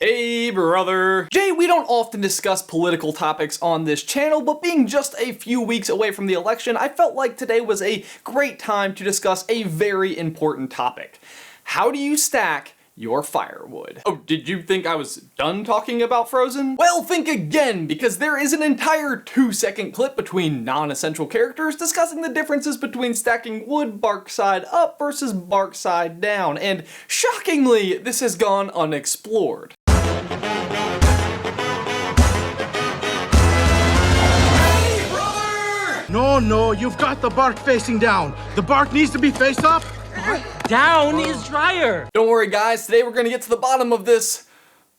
Hey brother! Jay, we don't often discuss political topics on this channel, but being just a few weeks away from the election, I felt like today was a great time to discuss a very important topic. How do you stack your firewood? Oh, did you think I was done talking about Frozen? Well, think again, because there is an entire 2-second clip between non-essential characters discussing the differences between stacking wood bark side up versus bark side down, and shockingly, this has gone unexplored. No, you've got the bark facing down. The bark needs to be face up. Down is drier. Don't worry guys, today we're gonna get to the bottom of this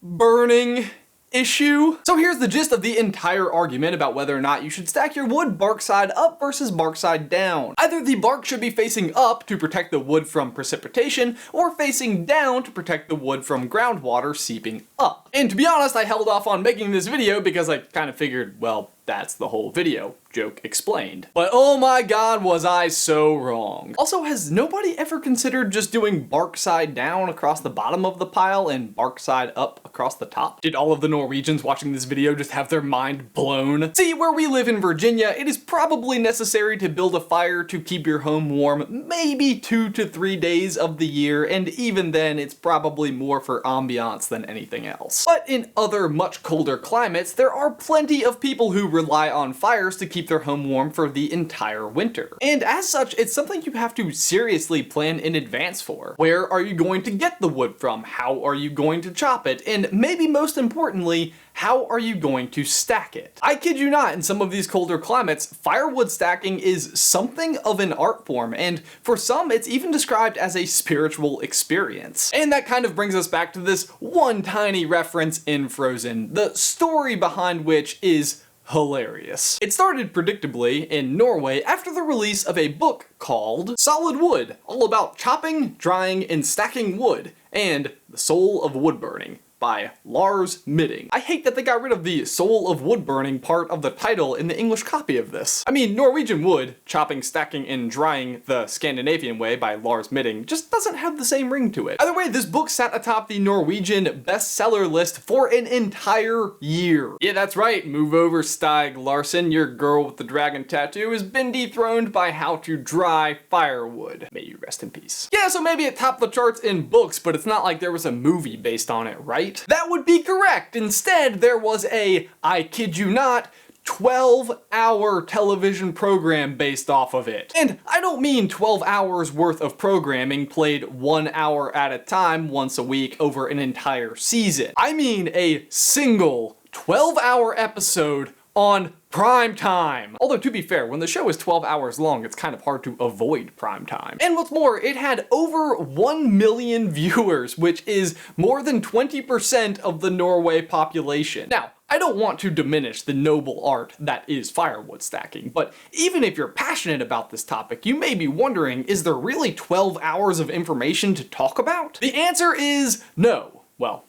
burning issue. So here's the gist of the entire argument about whether or not you should stack your wood bark side up versus bark side down. Either the bark should be facing up to protect the wood from precipitation, or facing down to protect the wood from groundwater seeping up. And to be honest, I held off on making this video because I kind of figured, well, that's the whole video. Joke explained. But oh my god, was I so wrong. Also, has nobody ever considered just doing bark side down across the bottom of the pile and bark side up across the top? Did all of the Norwegians watching this video just have their mind blown? See, where we live in Virginia, it is probably necessary to build a fire to keep your home warm maybe 2 to 3 days of the year, and even then it's probably more for ambiance than anything else. But in other much colder climates, there are plenty of people who rely on fires to keep their home warm for the entire winter. And as such, it's something you have to seriously plan in advance for. Where are you going to get the wood from? How are you going to chop it? And maybe most importantly, how are you going to stack it? I kid you not, in some of these colder climates, firewood stacking is something of an art form, and for some, it's even described as a spiritual experience. And that kind of brings us back to this one tiny reference in Frozen, the story behind which is hilarious. It started predictably in Norway after the release of a book called Solid Wood, all about chopping, drying, and stacking wood, and The Soul of Wood Burning by Lars Midting. I hate that they got rid of the soul of wood burning part of the title in the English copy of this. I mean, Norwegian wood, chopping, stacking, and drying the Scandinavian way by Lars Midting just doesn't have the same ring to it. Either way, this book sat atop the Norwegian bestseller list for an entire year. Yeah, that's right, move over Stig Larsson, your girl with the dragon tattoo has been dethroned by How to Dry Firewood. May you rest in peace. Yeah, so maybe it topped the charts in books, but it's not like there was a movie based on it, right? That would be correct. Instead, there was a, I kid you not, 12-hour television program based off of it. And I don't mean 12 hours worth of programming played 1 hour at a time once a week over an entire season. I mean a single 12-hour episode on prime time. Although to be fair, when the show is 12 hours long, it's kind of hard to avoid prime time. And what's more, it had over 1 million viewers, which is more than 20% of the Norway population. Now, I don't want to diminish the noble art that is firewood stacking, but even if you're passionate about this topic, you may be wondering, is there really 12 hours of information to talk about? The answer is no. Well,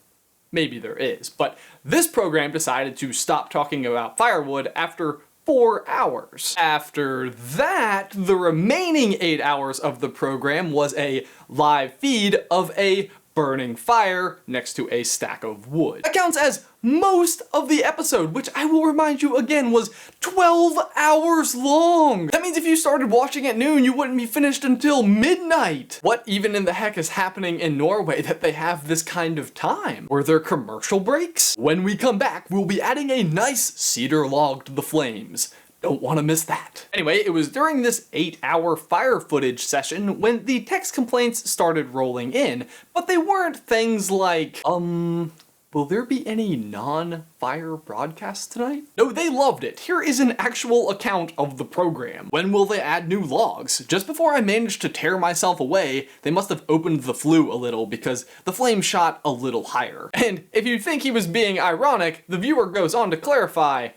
maybe there is, but this program decided to stop talking about firewood after 4 hours. After that, the remaining 8 hours of the program was a live feed of a burning fire next to a stack of wood. That counts as most of the episode, which I will remind you again was 12 hours long. That means if you started watching at noon, you wouldn't be finished until midnight. What even in the heck is happening in Norway that they have this kind of time? Were there commercial breaks? When we come back, we'll be adding a nice cedar log to the flames. Don't want to miss that. Anyway, it was during this 8-hour fire footage session when the text complaints started rolling in, but they weren't things like, will there be any non-fire broadcasts tonight? No, they loved it. Here is an actual account of the program. When will they add new logs? Just before I managed to tear myself away, they must have opened the flue a little because the flame shot a little higher. And if you think he was being ironic, the viewer goes on to clarify,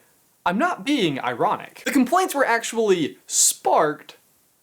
I'm not being ironic. The complaints were actually sparked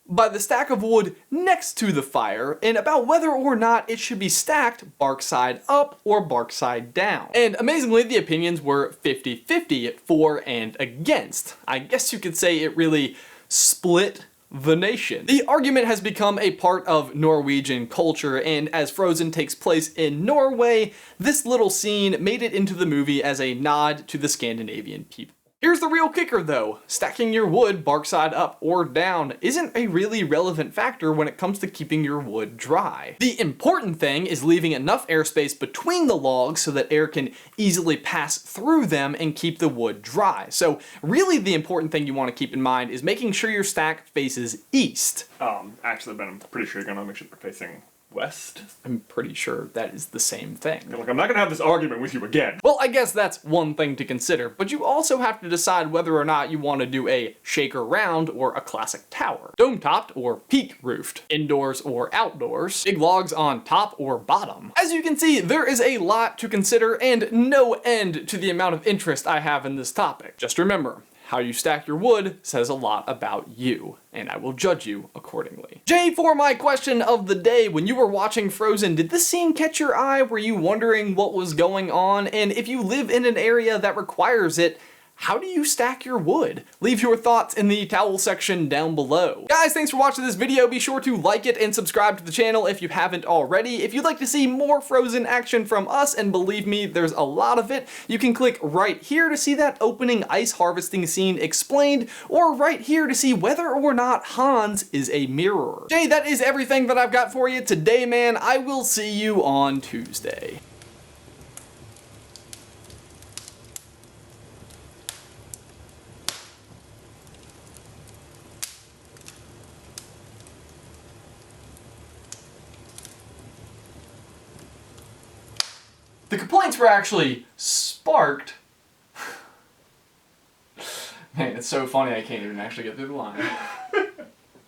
by the stack of wood next to the fire and about whether or not it should be stacked bark side up or bark side down. And amazingly, the opinions were 50-50 for and against. I guess you could say it really split the nation. The argument has become a part of Norwegian culture, and as Frozen takes place in Norway, this little scene made it into the movie as a nod to the Scandinavian people. Here's the real kicker though, stacking your wood bark side up or down isn't a really relevant factor when it comes to keeping your wood dry. The important thing is leaving enough airspace between the logs so that air can easily pass through them and keep the wood dry. So really the important thing you want to keep in mind is making sure your stack faces east. Actually, Ben, I'm pretty sure you're gonna make sure they're facing west. I'm pretty sure that is the same thing. Like, I'm not gonna have this argument with you again. Well, I guess that's one thing to consider, but you also have to decide whether or not you want to do a shaker round or a classic tower. Dome-topped or peak-roofed. Indoors or outdoors. Big logs on top or bottom. As you can see, there is a lot to consider and no end to the amount of interest I have in this topic. Just remember, how you stack your wood says a lot about you, and I will judge you accordingly. Jay, for my question of the day, when you were watching Frozen, did this scene catch your eye? Were you wondering what was going on? And if you live in an area that requires it, how do you stack your wood? Leave your thoughts in the towel section down below. Guys, thanks for watching this video. Be sure to like it and subscribe to the channel if you haven't already. If you'd like to see more Frozen action from us, and believe me, there's a lot of it, you can click right here to see that opening ice harvesting scene explained, or right here to see whether or not Hans is a mirror. Jay, that is everything that I've got for you today, man. I will see you on Tuesday. The complaints were actually sparked. Man, it's so funny I can't even actually get through the line.